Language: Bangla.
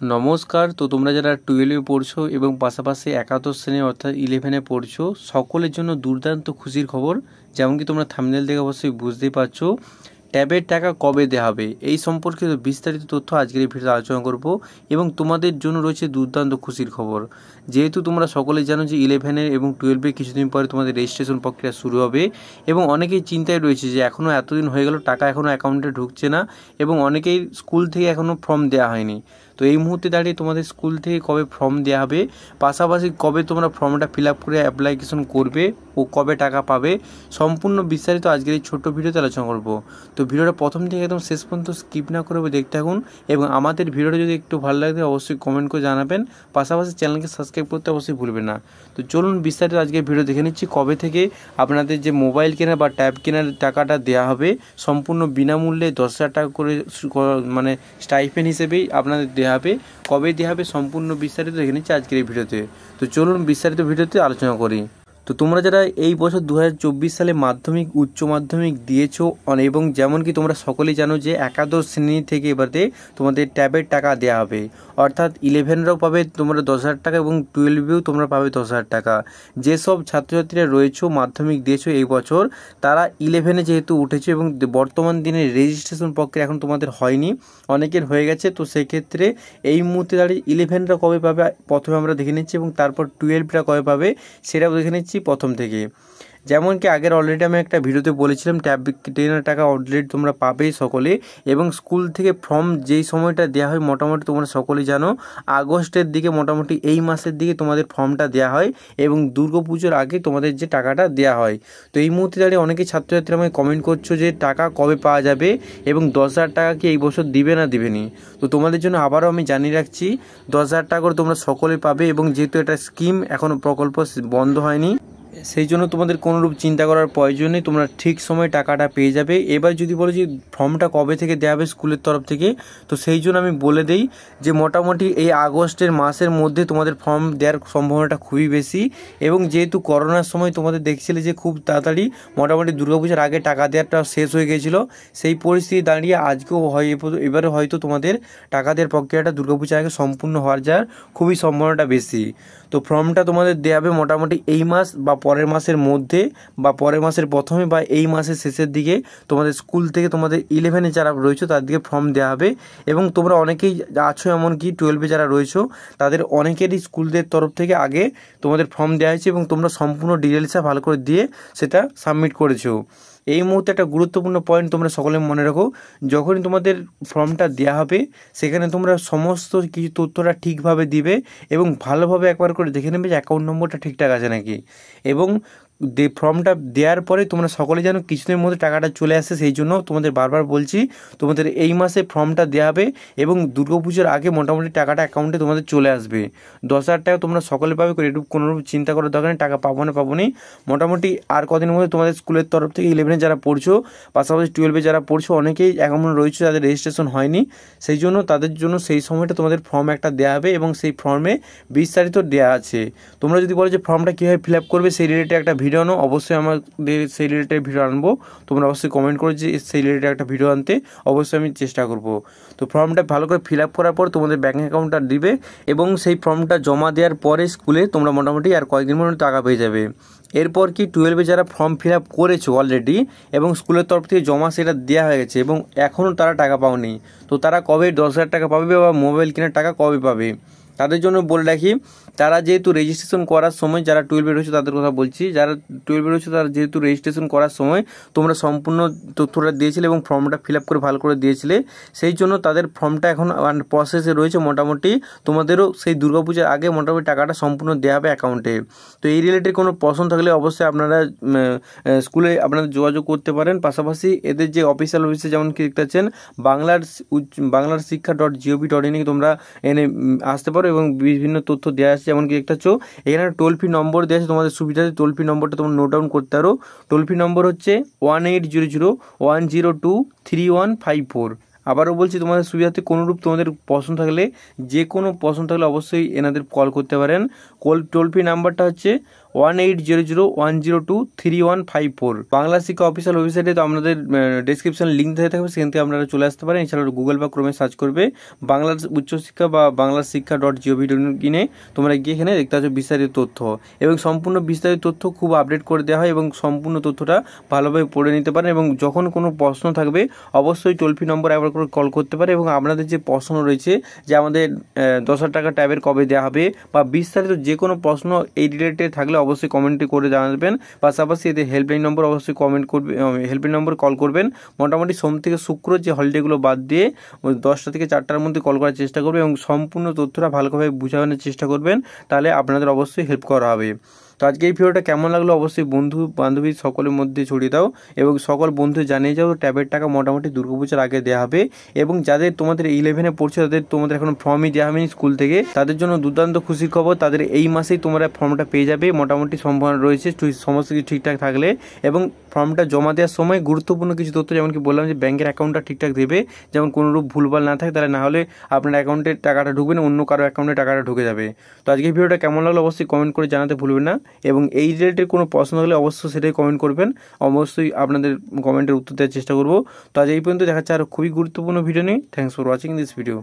নমস্কার। তো তোমরা যারা 12-এ পড়ছো এবং পাশাপাশি একাদশ শ্রেণী অর্থাৎ 11-এ পড়ছো, সকলের জন্য দুর্দান্ত খুশির খবর। যেমন কি তোমরা থাম্বনেল দেখে অবশ্যই বুঝতেই পারছো, ট্যাবের টাকা কবে দেওয়া হবে এই সম্পর্কিত বিস্তারিত তথ্য আজকের এই ভিডিওতে আলোচনা করব। এবং তোমাদের জন্য রয়েছে দুর্দান্ত খুশির খবর। যেহেতু তোমরা সকলেই জানো যে 11-এর এবং 12-এর কিছুদিন পরে তোমাদের রেজিস্ট্রেশন প্রক্রিয়া শুরু হবে, এবং অনেকেই চিন্তায় রয়েছে যে এখনও এতদিন হয়ে গেল টাকা এখনও অ্যাকাউন্টে ঢুকছে না, এবং অনেকেই স্কুল থেকে এখনও ফর্ম দেওয়া হয়নি। তো এই মুহূর্তে দাঁড়িয়ে তোমাদের স্কুল থেকে কবে ফর্ম দেওয়া হবে, পাশাপাশি কবে তোমরা ফর্মটা ফিল আপ করে অ্যাপ্লিকেশন করবে ও কবে টাকা পাবে, সম্পূর্ণ বিস্তারিত আজকের এই ছোট্ট ভিডিওতে আলোচনা করব। তো ভিডিওটা প্রথম থেকে একদম শেষ পর্যন্ত স্কিপ না করে দেখতে থাকুন, এবং আমাদের ভিডিওটা যদি একটু ভালো লাগে অবশ্যই কমেন্ট করে জানাবেন, পাশাপাশি চ্যানেলকে সাবস্ক্রাইব করতে অবশ্যই ভুলবেন না। তো চলুন বিস্তারিত আজকের ভিডিও দেখে নিচ্ছি কবে থেকে আপনাদের যে মোবাইল কেনা বা ট্যাব কেনার টাকাটা দেওয়া হবে সম্পূর্ণ বিনামূল্যে 10,000 টাকা করে, মানে স্টাইপেন্ড হিসেবেই আপনাদের দেওয়া হবে। কবে দেওয়া হবে সম্পূর্ণ বিস্তারিত দেখে নিচ্ছি আজকের এই ভিডিওতে। তো চলুন বিস্তারিত ভিডিওতে আলোচনা করি। তো তোমরা যারা এই বছর 2024 সালে মাধ্যমিক উচ্চ মাধ্যমিক দিয়েছো, এবং যেমন কি তোমরা সকলেই জানো যে একাদশ শ্রেণী থেকে এবারে তোমাদের ট্যাবের টাকা দেওয়া হবে, অর্থাৎ 11রাও পাবে তোমরা 10,000 টাকা এবং 12এও তোমরা পাবে 10,000 টাকা। যেসব ছাত্রছাত্রীরা রয়েছে মাধ্যমিক দিয়েছো এই বছর, তারা 11-এ যেহেতু উঠেছে এবং বর্তমান দিনে রেজিস্ট্রেশন প্রক্রিয়া এখন তোমাদের হয়নি, অনেকের হয়ে গেছে। তো সেক্ষেত্রে এই মুহূর্তে দাঁড়িয়ে 11রা কবে পাবে প্রথমে আমরা দেখে নিচ্ছি, এবং তারপর 12রা কবে পাবে সেটাও দেখে নিচ্ছি প্রথম থেকে। যেমন কি আগের অলরেডি আমি একটা ভিডিওতে বলেছিলাম ট্যাব কেনার টাকা অলরেডি তোমরা পাবেই সকলে, এবং স্কুল থেকে ফর্ম যেই সময়টা দেওয়া হয় মোটামুটি তোমরা সকলেই জানো আগস্টের দিকে, মোটামুটি এই মাসের দিকে তোমাদের ফর্মটা দেওয়া হয়, এবং দুর্গাপুজোর আগে তোমাদের যে টাকাটা দেওয়া হয়। তো এই মুহূর্তে দাঁড়িয়ে অনেকেই ছাত্রছাত্রীরা আমায় কমেন্ট করছো যে টাকা কবে পাওয়া যাবে এবং 10,000 টাকা কি এই বছর দিবে না দিবেনি। তো তোমাদের জন্য আবারও আমি জানিয়ে রাখছি 10,000 টাকা করে তোমরা সকলে পাবে, এবং যেহেতু এটা স্কিম এখনও প্রকল্প বন্ধ হয়নি, সেই জন্য তোমাদের কোনোরূপ চিন্তা করার প্রয়োজন নেই, তোমরা ঠিক সময় টাকাটা পেয়ে যাবে। এবার যদি বলো যে ফর্মটা কবে থেকে দেওয়া হবে স্কুলের তরফ থেকে, তো সেই জন্য আমি বলে দেই যে মোটামুটি এই আগস্টের মাসের মধ্যে তোমাদের ফর্ম দেওয়ার সম্ভাবনাটা খুবই বেশি। এবং যেহেতু করোনার সময় তোমাদের দেখছিলে যে খুব তাড়াতাড়ি মোটামুটি দুর্গাপূজার আগে টাকা দেওয়াটা শেষ হয়ে গিয়েছিলো, সেই পরিস্থিতি দাঁড়িয়ে আজকেও হয় এবারে হয়তো তোমাদের টাকা দেওয়ার প্রক্রিয়াটা দুর্গাপূজার আগে সম্পূর্ণ হওয়ার যাওয়ার খুবই সম্ভাবনাটা বেশি। তো ফর্মটা তোমাদের দেওয়া হবে মোটামুটি এই মাস বা পরের মাসের মধ্যে, বা পরের মাসের প্রথমে, বা এই মাসের শেষের দিকে তোমাদের স্কুল থেকে তোমাদের 11-এ যারা রয়েছে তার দিকে ফর্ম দেওয়া হবে। এবং তোমরা অনেকেই আছো এমনকি 12-এ যারা রয়েছো তাদের অনেকেরই স্কুলদের তরফ থেকে আগে তোমাদের ফর্ম দেওয়া হয়েছে, এবং তোমরা সম্পূর্ণ ডিটেলসটা ভালো করে দিয়ে সেটা সাবমিট করেছো। এই মুহূর্তে একটা গুরুত্বপূর্ণ পয়েন্ট তোমরা সকলে মনে রাখো, যখনই তোমাদের ফর্মটা দেওয়া হবে সেখানে তোমরা সমস্ত কিছু তথ্যটা ঠিকভাবে দিবে, এবং ভালোভাবে একবার করে দেখে নেবে যে অ্যাকাউন্ট নম্বরটা ঠিকঠাক আছে নাকি। এবং ফর্মটা দেওয়ার পরে তোমরা সকলে জানো কিছুদিনের মধ্যে টাকাটা চলে আসে, সেই জন্য তোমাদের বারবার বলছি তোমাদের এই মাসে ফর্মটা দেওয়া হবে, এবং দুর্গাপুজোর আগে মোটামুটি টাকাটা অ্যাকাউন্টে তোমাদের চলে আসবে। 10,000 টাকা তোমরা সকলে পাবে, একটু কোনোরূপ চিন্তা করার দরকার নেই টাকা পাবো না পাবো নি। মোটামুটি আর কদিনের মধ্যে তোমাদের স্কুলের তরফ থেকে 11-এ যারা পড়ছো, পাশাপাশি 12-এ যারা পড়ছো অনেকেই এমন রয়েছে যাদের রেজিস্ট্রেশন হয়নি, সেই জন্য তাদের জন্য সেই সময়টা তোমাদের ফর্ম একটা দেওয়া হবে, এবং সেই ফর্মে বিস্তারিত দেওয়া আছে। তোমরা যদি বলো যে ফর্মটা কীভাবে ফিল আপ করবে সেই রিলেটেড একটা ভিডিও আনো, অবশ্যই আমাদের সেই রিলেটেড ভিডিও আনবো। তোমরা অবশ্যই কমেন্ট করে যে সেই রিলেটেড একটা ভিডিও আনতে অবশ্যই আমি চেষ্টা করব। তো ফর্মটা ভালো করে ফিল আপ করার পর তোমাদের ব্যাঙ্ক অ্যাকাউন্টটা দিবে, এবং সেই ফর্মটা জমা দেওয়ার পরে স্কুলে তোমরা মোটামুটি আর কয়েকদিন মধ্যে টাকা পেয়ে যাবে। এরপর কি 12-এ যারা ফর্ম ফিল আপ করেছো অলরেডি এবং স্কুলের তরফ থেকে জমা সেটা দেওয়া হয়ে গেছে এবং এখনও তারা টাকা পাওনি, তো তারা কবে 10,000 টাকা পাবে বা মোবাইল কেনার টাকা কবে পাবে তাদের জন্য বলে রাখি, তারা যেহেতু রেজিস্ট্রেশন করার সময় যারা 12-এ রয়েছে তাদের কথা বলছি, যারা 12-এ রয়েছে তারা যেহেতু রেজিস্ট্রেশন করার সময় তোমরা সম্পূর্ণ তথ্যটা দিয়েছিলে এবং ফর্মটা ফিল আপ করে ভালো করে দিয়েছিলে, সেই জন্য তাদের ফর্মটা এখন প্রসেসে রয়েছে। মোটামুটি তোমাদেরও সেই দুর্গাপূজার আগে মোটামুটি টাকাটা সম্পূর্ণ দেওয়া হবে অ্যাকাউন্টে। তো এই রিলেটেড কোনো প্রশ্ন থাকলে অবশ্যই আপনারা স্কুলে আপনারা যোগাযোগ করতে পারেন। পাশাপাশি এদের যে অফিসিয়াল অফিসে যেমন কি দেখতে পাচ্ছেন বাংলার শিক্ষা.gov.in তোমরা এনে আসতে পারো, এবং বিভিন্ন তথ্য দেওয়া আছে যেমন কি দেখতে পাচ্ছ এখানে টোল ফ্রি নম্বর দেওয়া আছে। তোমাদের সুবিধাতে টোল ফ্রি নম্বরটা তোমরা নোট ডাউন করতে পারো। টোল ফ্রি নম্বর হচ্ছে 1800-102-3154। আবারও বলছি তোমাদের সুবিধাতে কোনোরূপ তোমাদের প্রশ্ন থাকলে, যে কোনো প্রশ্ন থাকলে অবশ্যই এনাদের কল করতে পারেন। টোল ফ্রি নাম্বারটা হচ্ছে 180010235154। বাংলা শিক্ষা অফিসিয়াল ওয়েবসাইটে তো আপনাদের ডেসক্রিপশন লিঙ্ক দিয়ে থাকবে, সেখান থেকে আপনারা চলে আসতে পারেন। এছাড়াও গুগল বা ক্রোমে সার্চ করবে বাংলার উচ্চশিক্ষা বা বাংলা শিক্ষা .gov.in, তোমরা গিয়ে এখানে দেখতে পাচ্ছ বিস্তারিত তথ্য, এবং সম্পূর্ণ বিস্তারিত তথ্য খুব আপডেট করে দেওয়া হয় এবং সম্পূর্ণ তথ্যটা ভালোভাবে পড়ে নিতে পারেন। এবং যখন কোনো প্রশ্ন থাকবে অবশ্যই টোল ফ্রি নম্বর একবার করে কল করতে পারে। এবং আপনাদের যে প্রশ্ন রয়েছে যে আমাদের 10,000 টাকা ট্যাবের কবে দেওয়া হবে বা বিস্তারিত যে কোনো প্রশ্ন এই রিলেটেড থাকলে অবশ্যই কমেন্টে করে জানাবেন। পাশাপাশি এতে হেল্পলাইন নম্বর অবশ্যই কমেন্ট করবে, হেল্পলাইন নম্বর কল করবেন। মোটামুটি সোম থেকে শুক্র যে হলিডেগুলো বাদ দিয়ে 10টা থেকে 4টার মধ্যে কল করার চেষ্টা করবে এবং সম্পূর্ণ তথ্যটা ভালোভাবে বোঝানোর চেষ্টা করবেন, তাহলে আপনাদের অবশ্যই হেল্প করা হবে। তো আজকে এই ভিডিওটা কেমন লাগলো অবশ্যই বন্ধু বান্ধবী সকলের মধ্যে ছড়িয়ে দাও এবং সকল বন্ধু জানিয়ে যাও ট্যাবের টাকা মোটামুটি দুর্গাপূজার আগে দেওয়া হবে। এবং যাদের তোমাদের 11-এ পড়ছে তাদের তোমাদের এখন ফর্মই দেওয়া হয়নি স্কুল থেকে, তাদের জন্য দুর্দান্ত খুশির খবর, তাদের এই মাসেই তোমরা ফর্মটা পেয়ে যাবে। মোটামুটি সম্ভাবনা রয়েছে সমস্ত কিছু ঠিকঠাক থাকলে। এবং ফর্মটা জমা দেওয়ার সময় গুরুত্বপূর্ণ কিছু তথ্য, যেমন কি বললাম যে ব্যাংকের অ্যাকাউন্টটা ঠিকঠাক দেবে, যেমন কোনোরূপ ভুলভাল না থাকে, তাহলে না হলে আপনার অ্যাকাউন্টে টাকাটা ঢুকবে না, অন্য কারো অ্যাকাউন্টে টাকাটা ঢুকে যাবে। তো আজকে ভিডিওটা কেমন লাগলো অবশ্যই কমেন্ট করে জানাতে ভুলবেন না। এবং এই রিলেটেড কোনো প্রশ্ন হলে অবশ্যই সেটাই কমেন্ট করবেন, অবশ্যই আপনাদের কমেন্টের উত্তর দেওয়ার চেষ্টা করব। তো আজ এই পর্যন্ত, দেখা যাচ্ছে আরও খুবই গুরুত্বপূর্ণ ভিডিও নিয়ে। Thanks for watching this video.